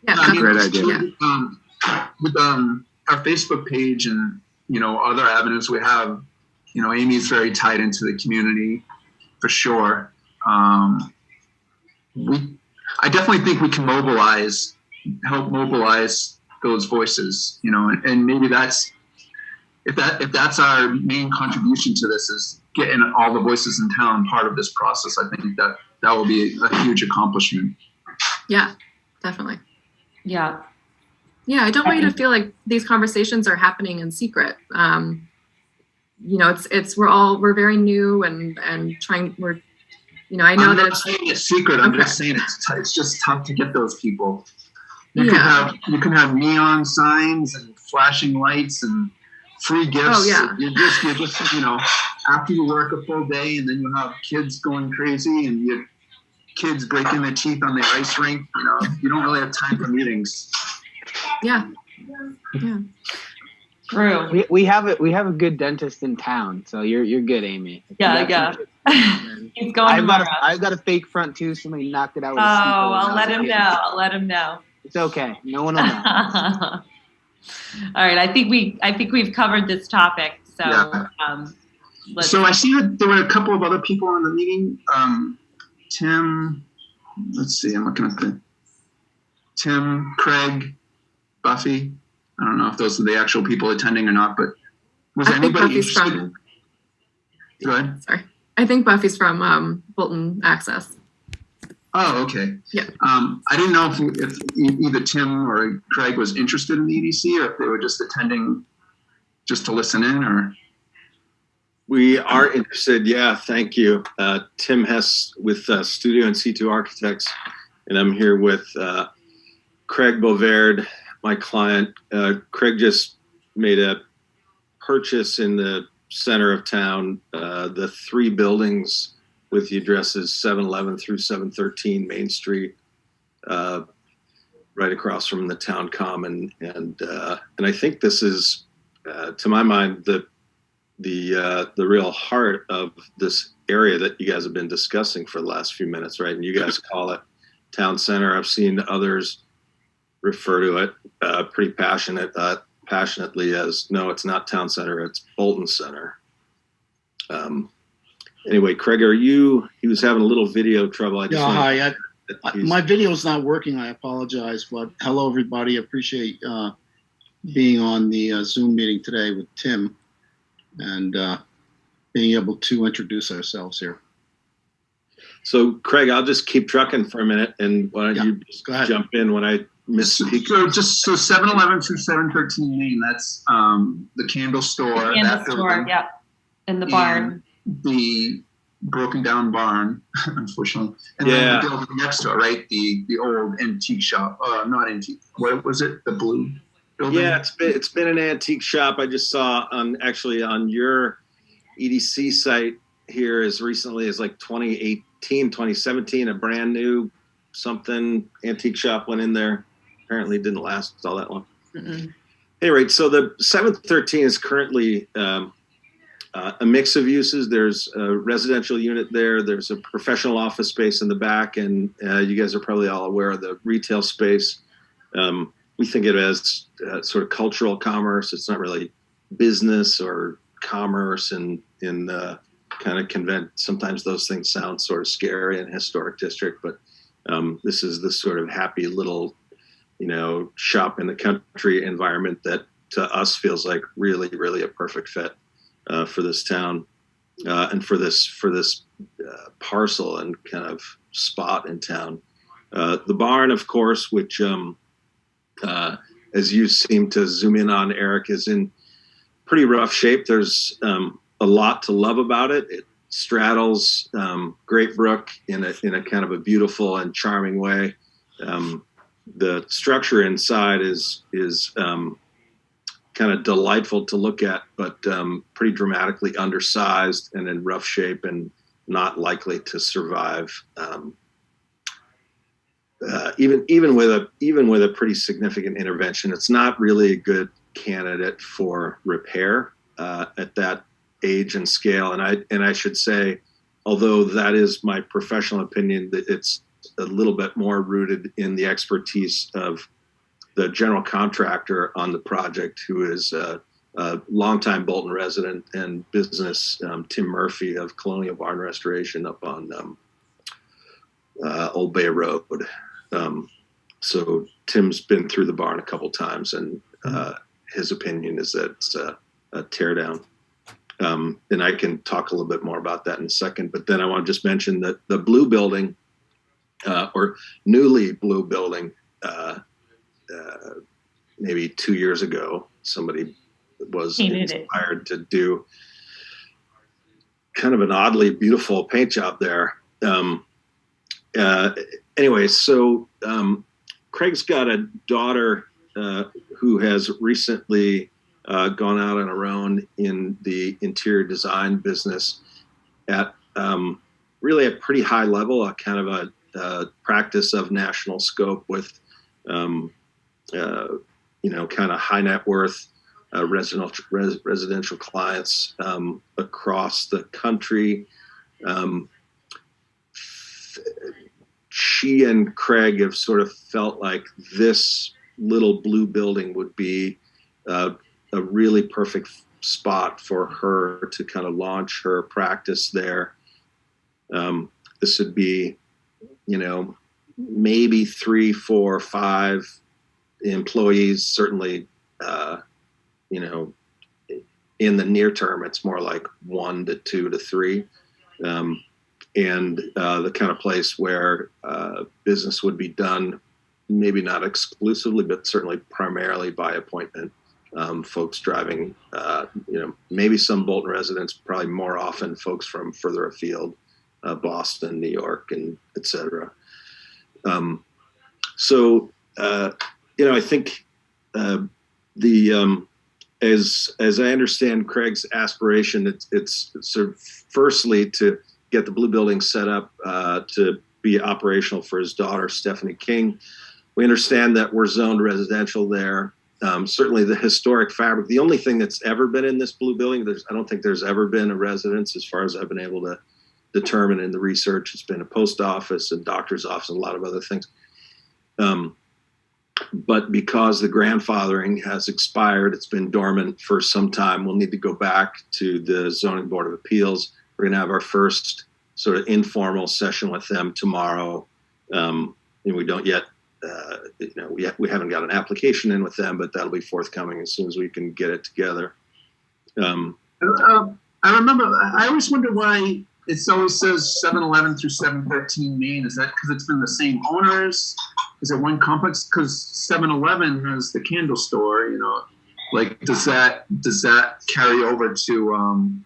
Yeah. Great idea. Yeah. With our Facebook page and, other avenues we have, Amy's very tied into the community for sure. I definitely think we can help mobilize those voices, and maybe that's, if that's our main contribution to this, is getting all the voices in town part of this process. I think that will be a huge accomplishment. Yeah, definitely. Yeah. Yeah, I don't want you to feel like these conversations are happening in secret. We're very new and trying. I know that it's saying it's secret. I'm just saying it's just tough to get those people. You can have neon signs and flashing lights and free gifts. Oh yeah. You're just after you work a full day, and then you have kids going crazy, and you have kids breaking their teeth on the ice rink. You don't really have time for meetings. Yeah. True. We have a good dentist in town, so you're good, Amy. Yeah. He's going tomorrow. I've got a fake front tooth. Somebody knocked it out with Oh, a steeple when I'll I let was a him kid. know. I'll let him know. It's okay. No one will know. All right. I think we've covered this topic. So, Yeah. So I see that there were a couple of other people on the meeting. Tim, let's see, I'm looking at Tim, Craig, Buffy. I don't know if those are the actual people attending or not, but was I think anybody Buffy's interested? from. Go ahead. Sorry, I think Buffy's from Bolton Access. Oh, okay. Yeah. I didn't know if either Tim or Craig was interested in the EDC or if they were just attending just to listen in or. We are interested. Yeah, thank you. Tim Hess with Studio and C2 Architects, and I'm here with Craig Bovaird, my client. Craig just made a purchase in the center of town, the 3 buildings with the addresses 711 through 713 Main Street, right across from the town common. And I think this is, to my mind, the real heart of this area that you guys have been discussing for the last few minutes, right? And you guys call it town center. I've seen others refer to it pretty passionately as, no, it's not town center, it's Bolton Center. Anyway, Craig, he was having a little video trouble. Hi. My video is not working. I apologize, but hello, everybody. I appreciate being on the Zoom meeting today with Tim and being able to introduce ourselves here. So, Craig, I'll just keep trucking for a minute, and why don't you just go ahead. jump in when I misspeak? So 711 through 713 Main, that's the candle store. In the store, yep. In the barn. The broken down barn, unfortunately. And then the building next door, right? The old antique shop. Not antique. What was it? The blue building? Yeah, it's been an antique shop. I just saw on your EDC site here as recently as like 2018, 2017, a brand new something antique shop went in there. Apparently didn't last all that long. Mm-mm. Anyway, so the 713 is currently a mix of uses. There's a residential unit there. There's a professional office space in the back, and you guys are probably all aware of the retail space. We think of it as sort of cultural commerce. It's not really business or commerce in kind of convent. Sometimes those things sound sort of scary in a historic district, but this is the sort of happy little, shop in the country environment that to us feels like really, really a perfect fit for this town and for this parcel and kind of spot in town. The barn, of course, which as you seem to zoom in on, Eric, is in pretty rough shape. There's a lot to love about it. It straddles Great Brook in a kind of a beautiful and charming way. The structure inside is kind of delightful to look at, but pretty dramatically undersized and in rough shape and not likely to survive. Even with a pretty significant intervention, it's not really a good candidate for repair at that age and scale. And I should say, although that is my professional opinion, that it's a little bit more rooted in the expertise of the general contractor on the project, who is a longtime Bolton resident and business, Tim Murphy of Colonial Barn Restoration up on Old Bay Road. So Tim's been through the barn a couple times, and his opinion is that it's a teardown. And I can talk a little bit more about that in a second, but then I want to just mention that the blue building, or newly blue building, maybe 2 years ago, somebody was inspired to do kind of an oddly beautiful paint job there. Anyway, so Craig's got a daughter who has recently gone out on her own in the interior design business at really a pretty high level, a kind of practice of national scope with, kind of high net worth residential clients across the country. She and Craig have sort of felt like this little blue building would be a really perfect spot for her to kind of launch her practice there. This would be, maybe 3, 4, 5 employees. Certainly, in the near term, it's more like 1 to 2 to 3. And the kind of place where business would be done, maybe not exclusively, but certainly primarily by appointment. Folks driving, maybe some Bolton residents, probably more often folks from further afield, Boston, New York, and et cetera. I think as I understand Craig's aspiration, it's sort of firstly to get the blue building set up to be operational for his daughter, Stephanie King. We understand that we're zoned residential there. Certainly the historic fabric, the only thing that's ever been in this blue building, I don't think there's ever been a residence as far as I've been able to determine in the research. It's been a post office and doctor's office and a lot of other things. But because the grandfathering has expired, it's been dormant for some time, we'll need to go back to the Zoning Board of Appeals. We're going to have our first sort of informal session with them tomorrow. And we don't yet, we haven't got an application in with them, but that'll be forthcoming as soon as we can get it together. I remember, I always wonder why it always says 711 through 713 Main. Is that because it's been the same owners? Is it one complex? Because 711 has the candle store, does that carry over to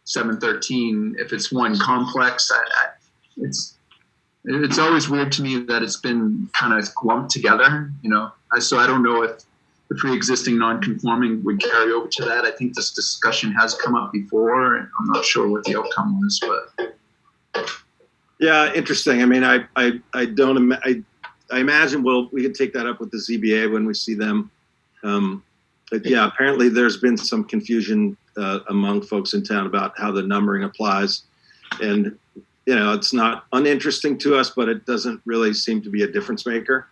713 if it's one complex? It's always weird to me that it's been kind of lumped together, so I don't know if the pre-existing non-conforming would carry over to that. I think this discussion has come up before, and I'm not sure what the outcome was, but yeah, interesting. I mean, I imagine we could take that up with the ZBA when we see them. But yeah, apparently there's been some confusion among folks in town about how the numbering applies, and it's not uninteresting to us, but it doesn't really seem to be a difference maker.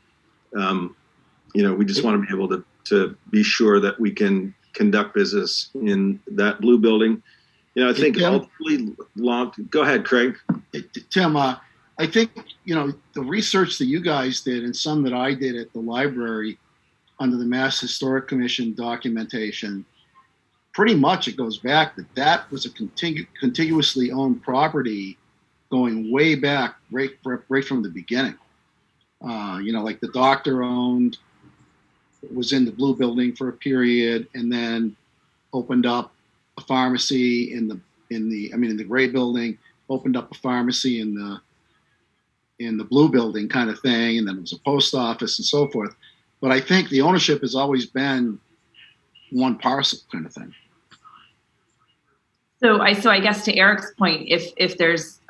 We just want to be able to be sure that we can conduct business in that blue building. I think ultimately go ahead, Craig. Tim, I think, the research that you guys did and some that I did at the library under the Mass Historic Commission documentation, pretty much it goes back that was a contiguously owned property going way back, right from the beginning. Like the doctor was in the blue building for a period, and then opened up a pharmacy in the gray building, opened up a pharmacy in the blue building kind of thing, and then it was a post office and so forth. But I think the ownership has always been one parcel kind of thing. So I guess to Eric's point, if there's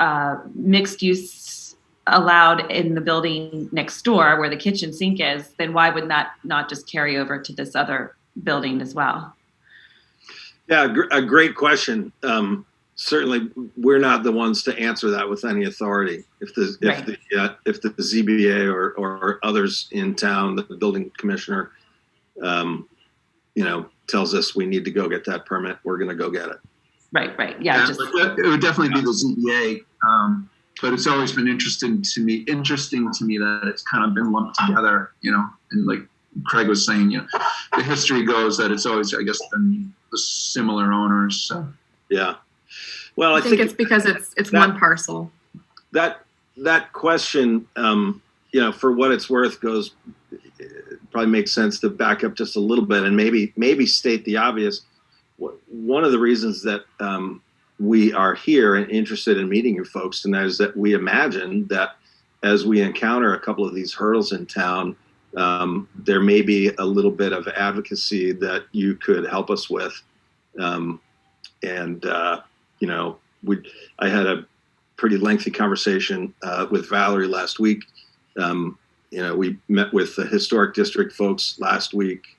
mixed use allowed in the building next door where the kitchen sink is, then why would that not just carry over to this other building as well? Yeah, a great question. Certainly, we're not the ones to answer that with any authority. If the ZBA or others in town, the building commissioner, tells us we need to go get that permit, we're going to go get it. Right. Yeah. It would definitely be the ZBA. But it's always been interesting to me that it's kind of been lumped together, and like Craig was saying, the history goes that it's always, I guess, been the similar owners. So. Yeah. Well, I think it's because it's one parcel. That question, for what it's worth, probably makes sense to back up just a little bit and maybe state the obvious. One of the reasons that we are here and interested in meeting you folks tonight is that we imagine that as we encounter a couple of these hurdles in town, there may be a little bit of advocacy that you could help us with. I had pretty lengthy conversation with Valerie last week. We met with the historic district folks last week.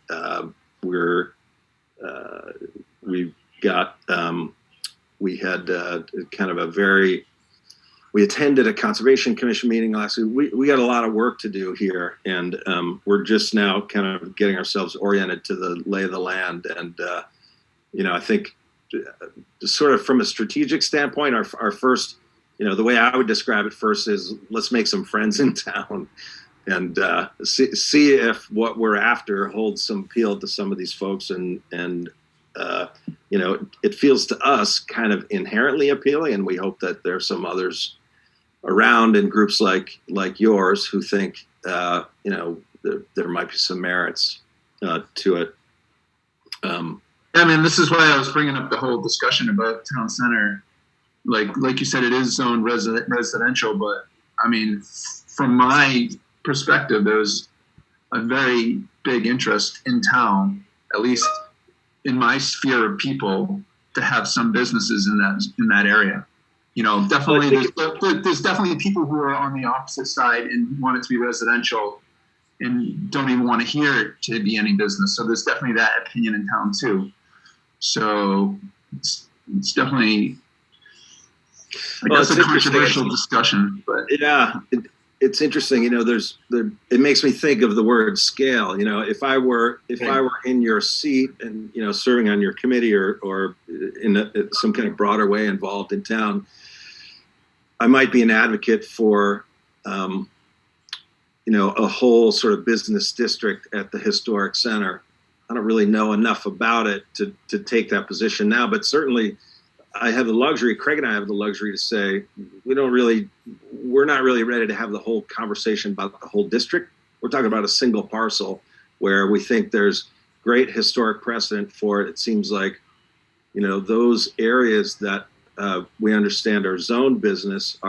We attended a conservation commission meeting last week. We got a lot of work to do here, and we're just now kind of getting ourselves oriented to the lay of the land. And I think sort of from a strategic standpoint, our first, the way I would describe it first is let's make some friends in town and see if what we're after holds some appeal to some of these folks. And it feels to us kind of inherently appealing, and we hope that there's some others around in groups like yours who think there might be some merits to it. This is why I was bringing up the whole discussion about town center. Like you said, it is zoned residential, but from my perspective, there's a very big interest in town, at least in my sphere of people, to have some businesses in that area. Definitely there's definitely people who are on the opposite side and want it to be residential and don't even want to hear it to be any business. So there's definitely that opinion in town too. So it's definitely, I guess, a controversial discussion. But yeah, it's interesting. It makes me think of the word scale. If I were in your seat and serving on your committee or in some kind of broader way involved in town, I might be an advocate for a whole sort of business district at the historic center. I don't really know enough about it to take that position now, but certainly I have the luxury, Craig and I have the luxury to say, we're not really ready to have the whole conversation about the whole district. We're talking about a single parcel where we think there's great historic precedent for it. It seems like, those areas that we understand are zoned business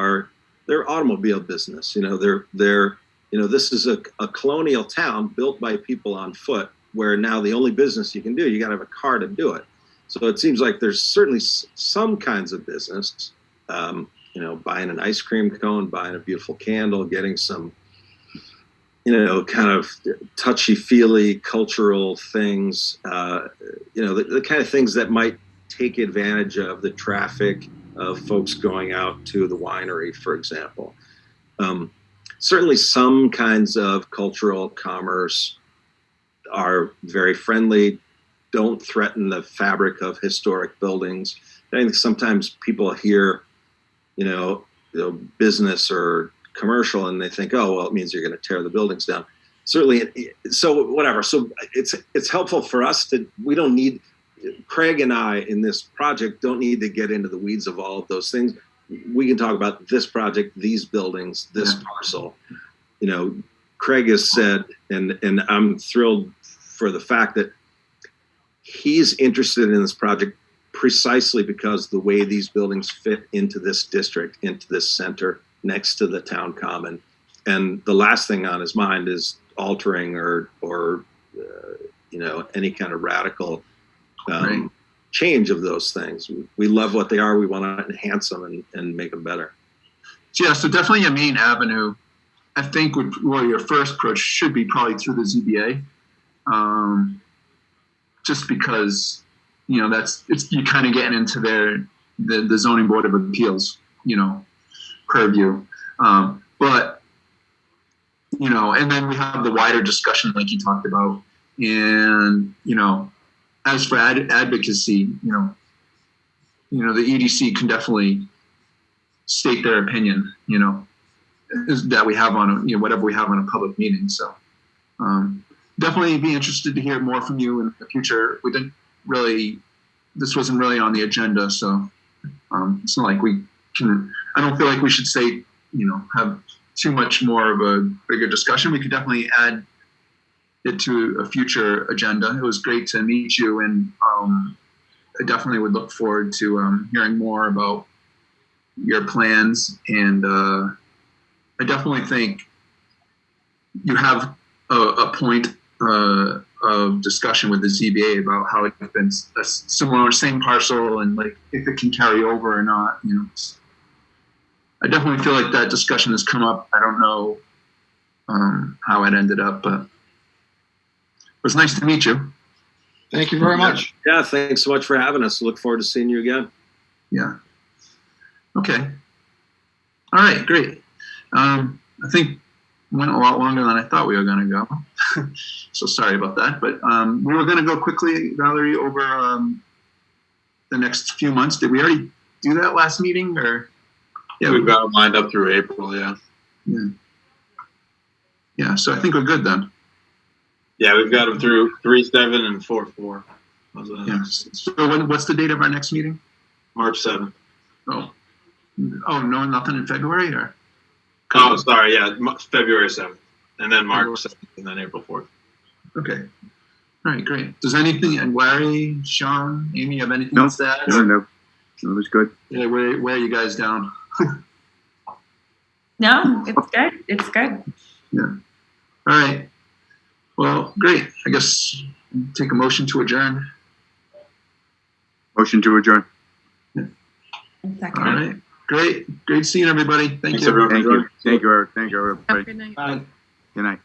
they're automobile business. This is a colonial town built by people on foot, where now the only business you can do, you got to have a car to do it. So it seems like there's certainly some kinds of business, buying an ice cream cone, buying a beautiful candle, getting some, kind of touchy-feely cultural things, the kind of things that might take advantage of the traffic of folks going out to the winery, for example. Certainly some kinds of cultural commerce are very friendly, don't threaten the fabric of historic buildings. I think sometimes people hear, business or commercial, and they think, oh, well, it means you're going to tear the buildings down. Certainly, so whatever. So it's helpful for us we don't need, Craig and I in this project don't need to get into the weeds of all of those things. We can talk about this project, these buildings, this parcel. Craig has said, and I'm thrilled for the fact that he's interested in this project precisely because the way these buildings fit into this district, into this center next to the town common. And the last thing on his mind is altering or any kind of radical change of those things. We love what they are. We want to enhance them and make them better. Yeah, so definitely a main avenue, I think, where your first approach should be probably through the ZBA. Just because, you're kind of getting into the zoning board of appeals, purview. But, and then we have the wider discussion like you talked about. And, as for advocacy, the EDC can definitely state their opinion, that we have on, whatever we have on a public meeting. So definitely be interested to hear more from you in the future. This wasn't really on the agenda. So it's not like I don't feel like we should say, have too much more of a bigger discussion. We could definitely add it to a future agenda. It was great to meet you, and I definitely would look forward to hearing more about your plans. And I definitely think you have a point of discussion with the ZBA about how it's been a similar, same parcel, and like if it can carry over or not. I definitely feel like that discussion has come up. I don't know how it ended up, but it was nice to meet you. Thank you very much. Yeah, thanks so much for having us. Look forward to seeing you again. Yeah. Okay. All right, great. I think went a lot longer than I thought we were going to go. So sorry about that. But we were going to go quickly, Valerie, over the next few months. Did we already do that last meeting? Or yeah, we've got it lined up through April. Yeah. Yeah. So I think we're good then. Yeah, we've got them through 3/7 and 4/4. Yeah. So what's the date of our next meeting? March 7th. Oh, no, nothing in February, or? Oh, sorry. Yeah, February 7th, and then March 7th, and then April 4th. Okay. All right, great. Does anything, and Larry, Sean, Amy, have anything No, else to add? no, it was good. Yeah, where are you guys down? No, it's good. It's good. Yeah. All right. Well, great. I guess take a motion to adjourn. Motion to adjourn. Second. All right. Great. Great seeing everybody. Thank Thanks, you. everyone. Thank you. Thank you, Have a everybody. good night. Bye. Good night.